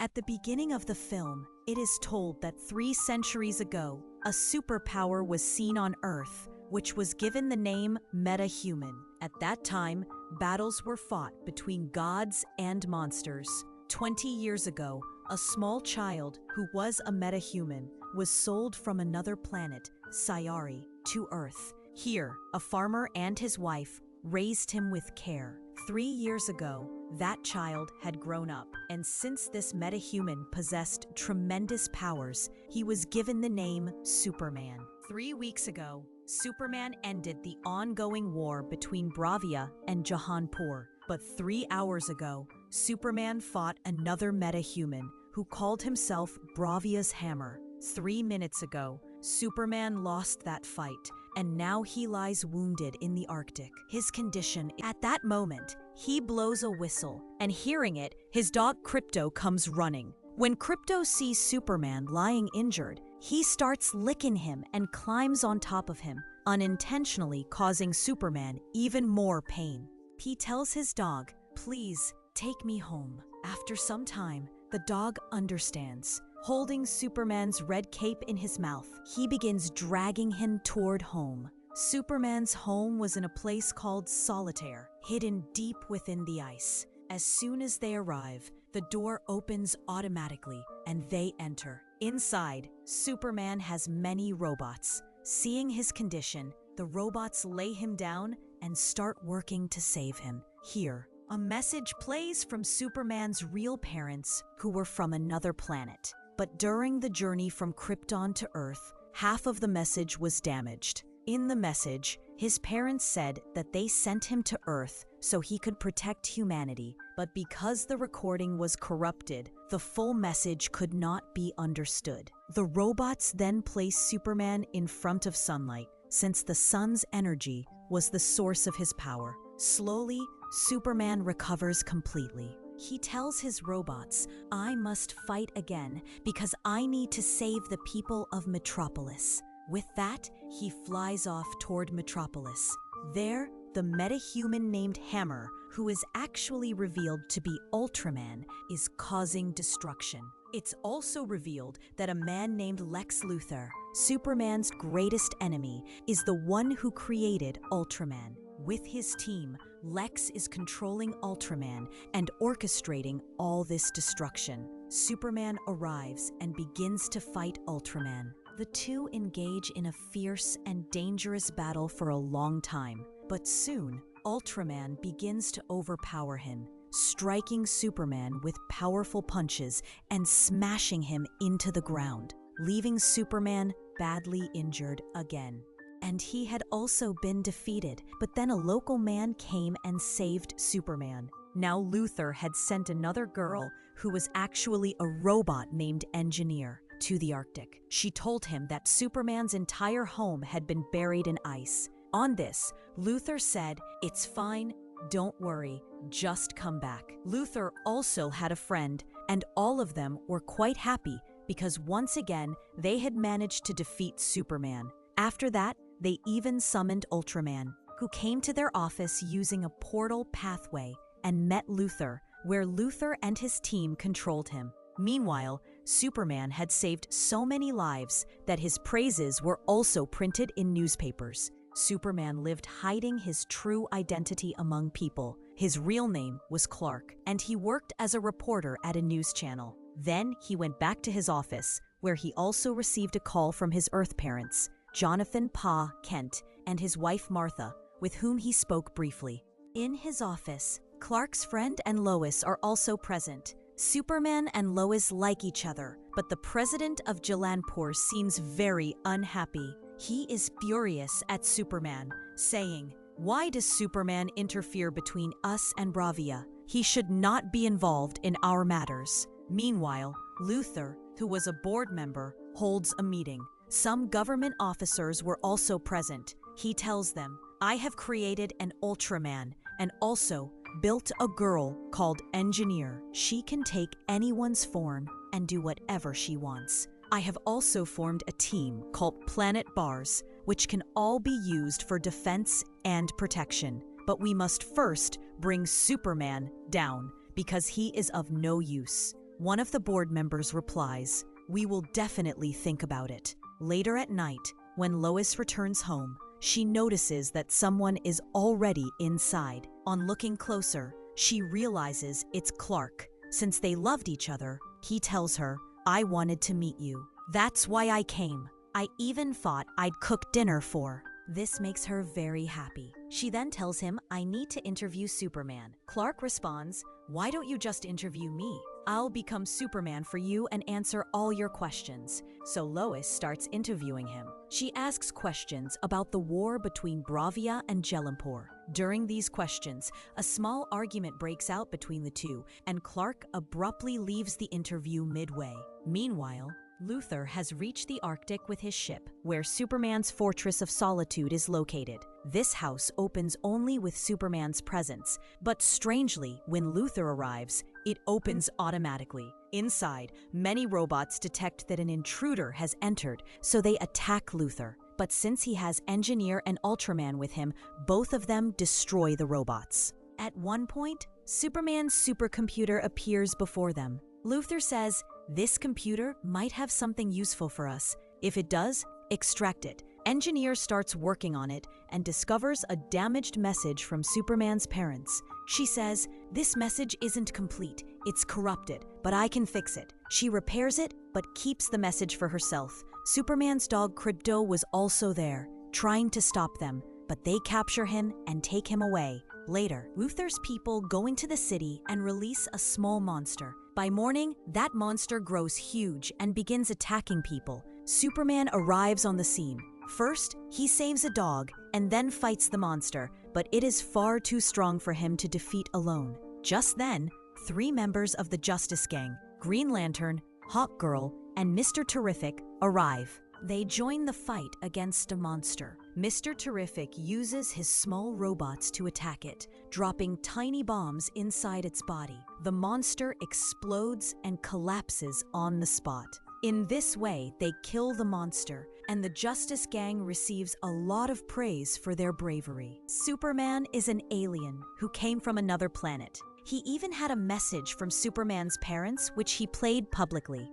At the beginning of the film, it is told that 3 centuries ago, a superpower was seen on Earth, which was given the name metahuman. At that time, battles were fought between gods and monsters. 20 years ago, a small child who was a metahuman was sold from another planet, Sayari, to Earth. Here, a farmer and his wife raised him with care. 3 years ago, that child had grown up, and since this metahuman possessed tremendous powers, he was given the name Superman. 3 weeks ago, Superman ended the ongoing war between Bravia and Jahanpur. But 3 hours ago, Superman fought another metahuman who called himself Bravia's Hammer. 3 minutes ago, Superman lost that fight, and now he lies wounded in the Arctic. His condition, at that moment, he blows a whistle, and hearing it, his dog Krypto comes running. When Krypto sees Superman lying injured, he starts licking him and climbs on top of him, unintentionally causing Superman even more pain. He tells his dog, "Please, take me home." After some time, the dog understands. Holding Superman's red cape in his mouth, he begins dragging him toward home. Superman's home was in a place called Solitaire, hidden deep within the ice. As soon as they arrive, the door opens automatically and they enter. Inside, Superman has many robots. Seeing his condition, the robots lay him down and start working to save him. Here, a message plays from Superman's real parents, who were from another planet. But during the journey from Krypton to Earth, half of the message was damaged. In the message, his parents said that they sent him to Earth so he could protect humanity, but because the recording was corrupted, the full message could not be understood. The robots then placed Superman in front of sunlight, since the sun's energy was the source of his power. Slowly, Superman recovers completely. He tells his robots, "I must fight again because I need to save the people of Metropolis." With that, he flies off toward Metropolis. There, the metahuman named Hammer, who is actually revealed to be Ultraman, is causing destruction. It's also revealed that a man named Lex Luthor, Superman's greatest enemy, is the one who created Ultraman. With his team, Lex is controlling Ultraman and orchestrating all this destruction. Superman arrives and begins to fight Ultraman. The two engage in a fierce and dangerous battle for a long time, but soon, Ultraman begins to overpower him, striking Superman with powerful punches and smashing him into the ground, leaving Superman badly injured again. And he had also been defeated, but then a local man came and saved Superman. Now Luthor had sent another girl, who was actually a robot named Engineer, to the Arctic. She told him that Superman's entire home had been buried in ice. On this, Luthor said, "It's fine, don't worry, just come back." Luthor also had a friend, and all of them were quite happy because once again, they had managed to defeat Superman. After that, they even summoned Ultraman, who came to their office using a portal pathway and met Luthor, where Luthor and his team controlled him. Meanwhile, Superman had saved so many lives that his praises were also printed in newspapers. Superman lived hiding his true identity among people. His real name was Clark, and he worked as a reporter at a news channel. Then he went back to his office, where he also received a call from his Earth parents, Jonathan Pa Kent, and his wife Martha, with whom he spoke briefly. In his office, Clark's friend and Lois are also present. Superman and Lois like each other, but the president of Jalanpur seems very unhappy. He is furious at Superman, saying, "Why does Superman interfere between us and Bravia? He should not be involved in our matters." Meanwhile, Luthor, who was a board member, holds a meeting. Some government officers were also present. He tells them, "I have created an Ultraman and also built a girl called Engineer. She can take anyone's form and do whatever she wants. I have also formed a team called Planet Bars, which can all be used for defense and protection. But we must first bring Superman down because he is of no use." One of the board members replies, "We will definitely think about it." Later at night, when Lois returns home, she notices that someone is already inside. On looking closer, she realizes it's Clark. Since they loved each other, he tells her, "I wanted to meet you. That's why I came. I even thought I'd cook dinner for." This makes her very happy. She then tells him, "I need to interview Superman." Clark responds, "Why don't you just interview me? I'll become Superman for you and answer all your questions." So Lois starts interviewing him. She asks questions about the war between Bravia and Jelimpor. During these questions, a small argument breaks out between the two, and Clark abruptly leaves the interview midway. Meanwhile, Luthor has reached the Arctic with his ship, where Superman's Fortress of Solitude is located. This house opens only with Superman's presence, but strangely, when Luthor arrives, it opens automatically. Inside, many robots detect that an intruder has entered, so they attack Luthor. But since he has Engineer and Ultraman with him, both of them destroy the robots. At one point, Superman's supercomputer appears before them. Luthor says, "This computer might have something useful for us. If it does, extract it." Engineer starts working on it and discovers a damaged message from Superman's parents. She says, "This message isn't complete. It's corrupted, but I can fix it." She repairs it, but keeps the message for herself. Superman's dog Krypto was also there, trying to stop them, but they capture him and take him away. Later, Luthor's people go into the city and release a small monster. By morning, that monster grows huge and begins attacking people. Superman arrives on the scene. First, he saves a dog and then fights the monster, but it is far too strong for him to defeat alone. Just then, 3 members of the Justice Gang, Green Lantern, Hawkgirl, and Mr. Terrific, arrive. They join the fight against a monster. Mr. Terrific uses his small robots to attack it, dropping tiny bombs inside its body. The monster explodes and collapses on the spot. In this way, they kill the monster, and the Justice Gang receives a lot of praise for their bravery. Superman is an alien who came from another planet. He even had a message from Superman's parents, which he played publicly.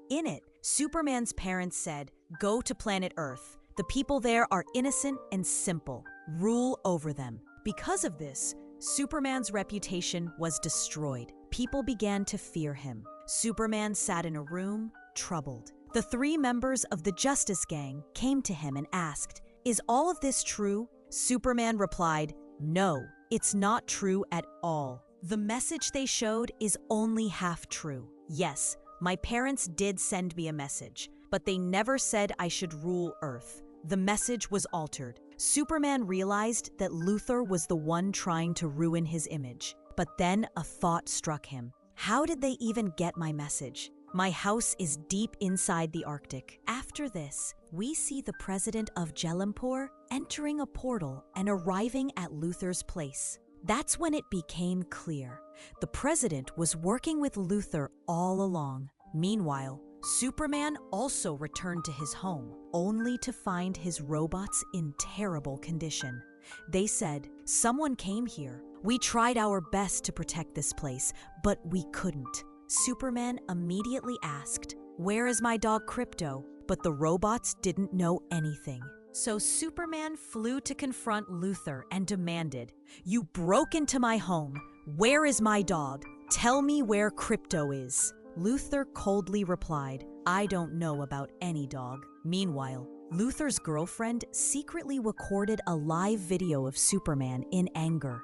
In it, Superman's parents said, "Go to planet Earth. The people there are innocent and simple. Rule over them." Because of this, Superman's reputation was destroyed. People began to fear him. Superman sat in a room, troubled. The 3 members of the Justice Gang came to him and asked, "Is all of this true?" Superman replied, "No, it's not true at all. The message they showed is only half true. Yes, my parents did send me a message, but they never said I should rule Earth. The message was altered." Superman realized that Luthor was the one trying to ruin his image. But then a thought struck him. How did they even get my message? My house is deep inside the Arctic. After this, we see the president of Jelimpor entering a portal and arriving at Luthor's place. That's when it became clear. The president was working with Luthor all along. Meanwhile, Superman also returned to his home, only to find his robots in terrible condition. They said, "Someone came here. We tried our best to protect this place, but we couldn't." Superman immediately asked, "Where is my dog Krypto?" But the robots didn't know anything. So Superman flew to confront Luthor and demanded, "You broke into my home. Where is my dog? Tell me where Krypto is." Luthor coldly replied, "I don't know about any dog." Meanwhile, Luthor's girlfriend secretly recorded a live video of Superman in anger.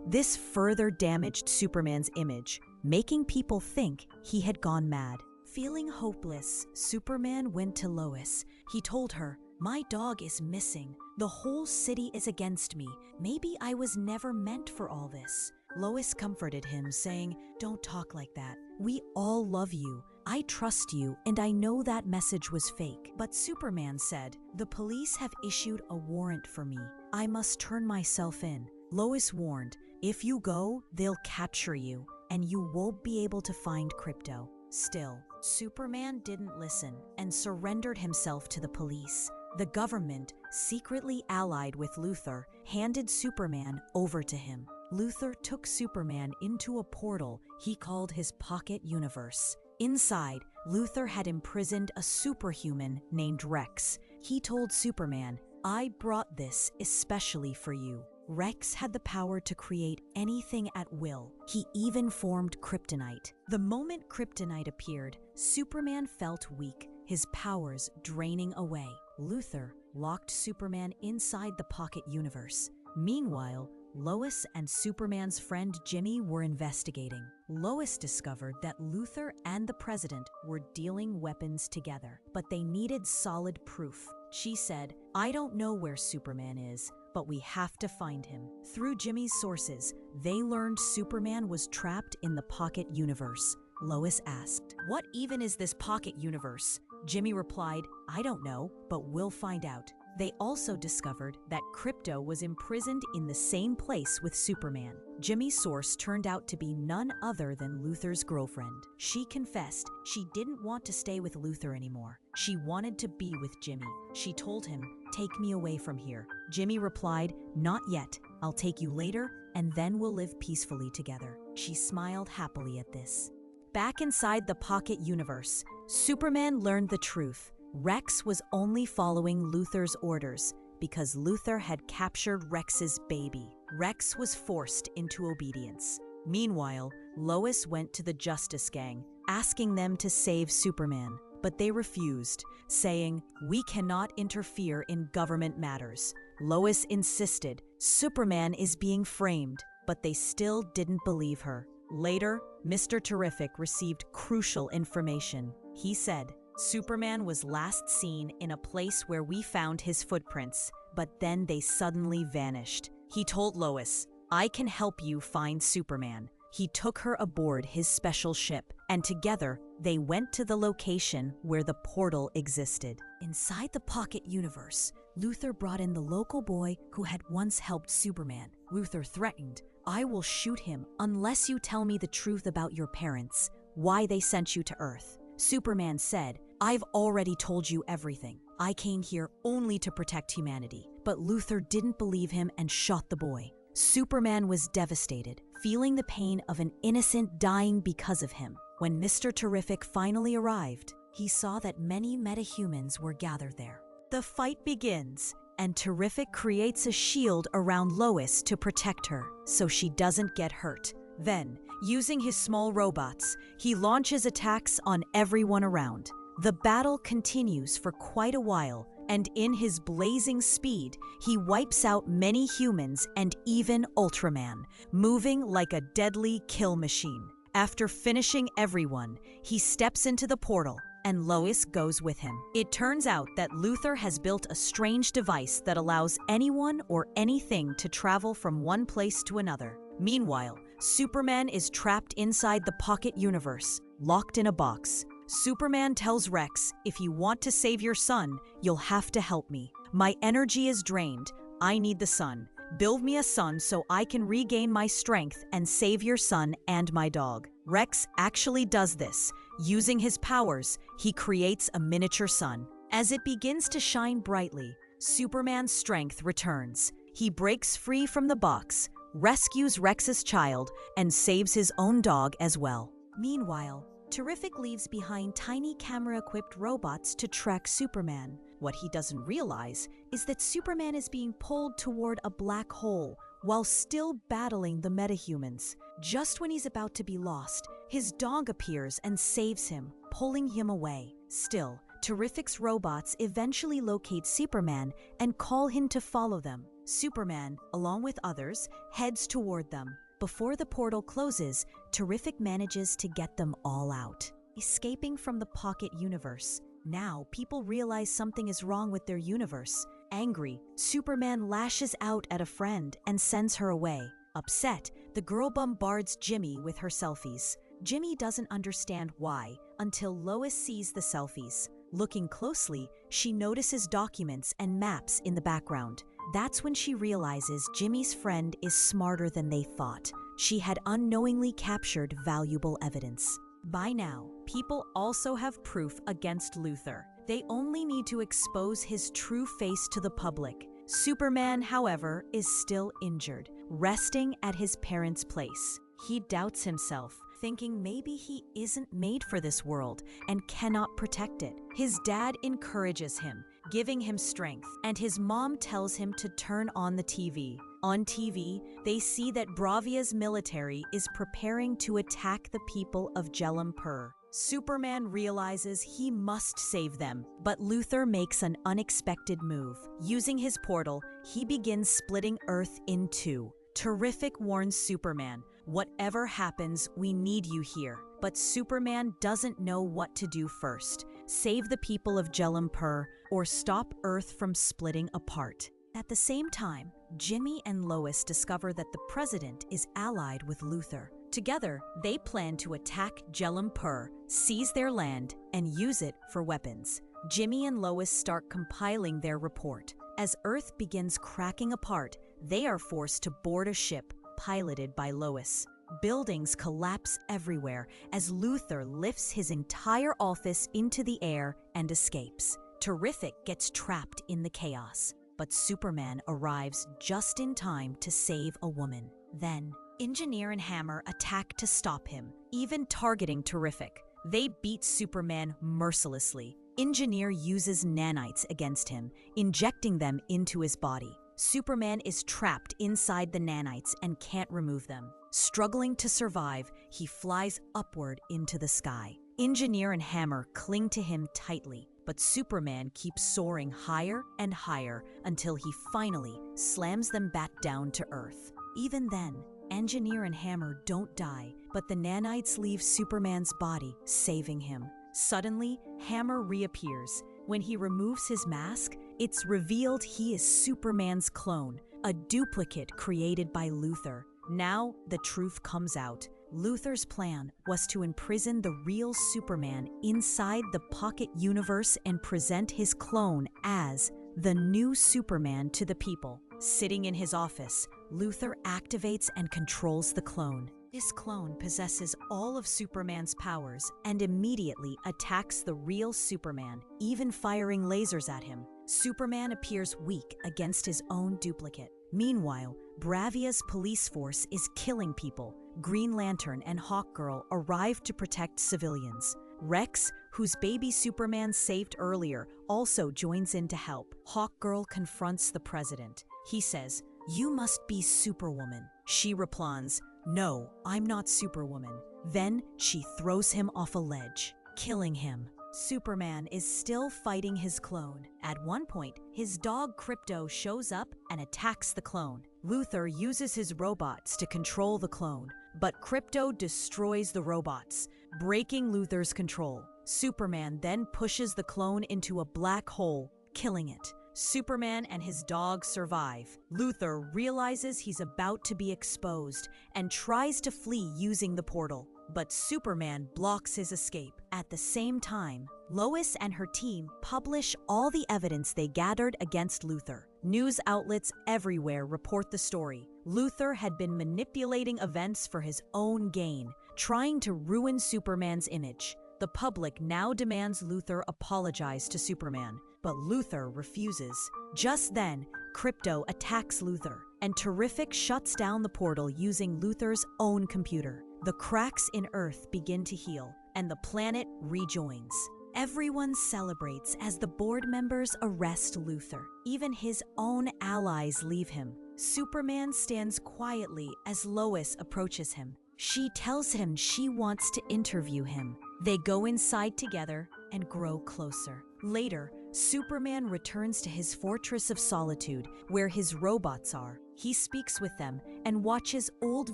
This further damaged Superman's image, making people think he had gone mad. Feeling hopeless, Superman went to Lois. He told her, "My dog is missing. The whole city is against me. Maybe I was never meant for all this." Lois comforted him, saying, "Don't talk like that. We all love you. I trust you, and I know that message was fake." But Superman said, "The police have issued a warrant for me. I must turn myself in." Lois warned, "If you go, they'll capture you, and you won't be able to find Krypto." Still, Superman didn't listen and surrendered himself to the police. The government, secretly allied with Luthor, handed Superman over to him. Luthor took Superman into a portal he called his pocket universe. Inside, Luthor had imprisoned a superhuman named Rex. He told Superman, "I brought this especially for you." Rex had the power to create anything at will. He even formed kryptonite. The moment kryptonite appeared, Superman felt weak, his powers draining away. Luthor locked Superman inside the pocket universe. Meanwhile, Lois and Superman's friend Jimmy were investigating. Lois discovered that Luthor and the president were dealing weapons together, but they needed solid proof. She said, "I don't know where Superman is, but we have to find him." Through Jimmy's sources, they learned Superman was trapped in the pocket universe. Lois asked, "What even is this pocket universe?" Jimmy replied, "I don't know, but we'll find out." They also discovered that Krypto was imprisoned in the same place with Superman. Jimmy's source turned out to be none other than Luthor's girlfriend. She confessed she didn't want to stay with Luthor anymore. She wanted to be with Jimmy. She told him, "Take me away from here." Jimmy replied, "Not yet. I'll take you later, and then we'll live peacefully together." She smiled happily at this. Back inside the pocket universe, Superman learned the truth. Rex was only following Luthor's orders because Luthor had captured Rex's baby. Rex was forced into obedience. Meanwhile, Lois went to the Justice Gang, asking them to save Superman, but they refused, saying, "We cannot interfere in government matters." Lois insisted, "Superman is being framed," but they still didn't believe her. Later, Mr. Terrific received crucial information. He said, "Superman was last seen in a place where we found his footprints, but then they suddenly vanished." He told Lois, "I can help you find Superman." He took her aboard his special ship, and together they went to the location where the portal existed. Inside the pocket universe, Luthor brought in the local boy who had once helped Superman. Luthor threatened, "I will shoot him unless you tell me the truth about your parents, why they sent you to Earth." Superman said, "I've already told you everything. I came here only to protect humanity." But Luthor didn't believe him and shot the boy. Superman was devastated, feeling the pain of an innocent dying because of him. When Mr. Terrific finally arrived, he saw that many metahumans were gathered there. The fight begins, and Terrific creates a shield around Lois to protect her so she doesn't get hurt. Then, using his small robots, he launches attacks on everyone around. The battle continues for quite a while, and in his blazing speed, he wipes out many humans and even Ultraman, moving like a deadly kill machine. After finishing everyone, he steps into the portal, and Lois goes with him. It turns out that Luthor has built a strange device that allows anyone or anything to travel from one place to another. Meanwhile, Superman is trapped inside the pocket universe, locked in a box. Superman tells Rex, "If you want to save your son, you'll have to help me. My energy is drained. I need the sun. Build me a sun so I can regain my strength and save your son and my dog." Rex actually does this. Using his powers, he creates a miniature sun. As it begins to shine brightly, Superman's strength returns. He breaks free from the box, rescues Rex's child, and saves his own dog as well. Meanwhile, Terrific leaves behind tiny camera-equipped robots to track Superman. What he doesn't realize is that Superman is being pulled toward a black hole while still battling the metahumans. Just when he's about to be lost, his dog appears and saves him, pulling him away. Still, Terrific's robots eventually locate Superman and call him to follow them. Superman, along with others, heads toward them. Before the portal closes, Terrific manages to get them all out, escaping from the pocket universe. Now, people realize something is wrong with their universe. Angry, Superman lashes out at a friend and sends her away. Upset, the girl bombards Jimmy with her selfies. Jimmy doesn't understand why until Lois sees the selfies. Looking closely, she notices documents and maps in the background. That's when she realizes Jimmy's friend is smarter than they thought. She had unknowingly captured valuable evidence. By now, people also have proof against Luthor. They only need to expose his true face to the public. Superman, however, is still injured, resting at his parents' place. He doubts himself, thinking maybe he isn't made for this world and cannot protect it. His dad encourages him, giving him strength, and his mom tells him to turn on the TV. On TV, they see that Bravia's military is preparing to attack the people of Jalampur. Superman realizes he must save them, but Luthor makes an unexpected move. Using his portal, he begins splitting Earth in two. Terrific warns Superman, "Whatever happens, we need you here." But Superman doesn't know what to do first: save the people of Jalampur or stop Earth from splitting apart. At the same time, Jimmy and Lois discover that the president is allied with Luthor. Together, they plan to attack Jalampur, seize their land, and use it for weapons. Jimmy and Lois start compiling their report. As Earth begins cracking apart, they are forced to board a ship piloted by Lois. Buildings collapse everywhere as Luthor lifts his entire office into the air and escapes. Terrific gets trapped in the chaos, but Superman arrives just in time to save a woman. Then, Engineer and Hammer attack to stop him, even targeting Terrific. They beat Superman mercilessly. Engineer uses nanites against him, injecting them into his body. Superman is trapped inside the nanites and can't remove them. Struggling to survive, he flies upward into the sky. Engineer and Hammer cling to him tightly, but Superman keeps soaring higher and higher until he finally slams them back down to Earth. Even then, Engineer and Hammer don't die, but the nanites leave Superman's body, saving him. Suddenly, Hammer reappears. When he removes his mask, it's revealed he is Superman's clone, a duplicate created by Luthor. Now, the truth comes out. Luthor's plan was to imprison the real Superman inside the pocket universe and present his clone as the new Superman to the people. Sitting in his office, Luthor activates and controls the clone. This clone possesses all of Superman's powers and immediately attacks the real Superman, even firing lasers at him. Superman appears weak against his own duplicate. Meanwhile, Bravia's police force is killing people. Green Lantern and Hawkgirl arrive to protect civilians. Rex, whose baby Superman saved earlier, also joins in to help. Hawkgirl confronts the president. He says, "You must be Superwoman." She responds, "No, I'm not Superwoman." Then she throws him off a ledge, killing him. Superman is still fighting his clone. At one point, his dog Krypto shows up and attacks the clone. Luthor uses his robots to control the clone, but Krypto destroys the robots, breaking Luthor's control. Superman then pushes the clone into a black hole, killing it. Superman and his dog survive. Luthor realizes he's about to be exposed and tries to flee using the portal, but Superman blocks his escape. At the same time, Lois and her team publish all the evidence they gathered against Luthor. News outlets everywhere report the story. Luthor had been manipulating events for his own gain, trying to ruin Superman's image. The public now demands Luthor apologize to Superman, but Luthor refuses. Just then, Krypto attacks Luthor, and Terrific shuts down the portal using Luthor's own computer. The cracks in Earth begin to heal, and the planet rejoins. Everyone celebrates as the board members arrest Luthor. Even his own allies leave him. Superman stands quietly as Lois approaches him. She tells him she wants to interview him. They go inside together and grow closer. Later, Superman returns to his fortress of solitude, where his robots are. He speaks with them and watches old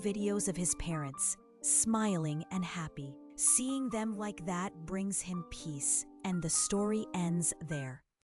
videos of his parents, smiling and happy. Seeing them like that brings him peace, and the story ends there.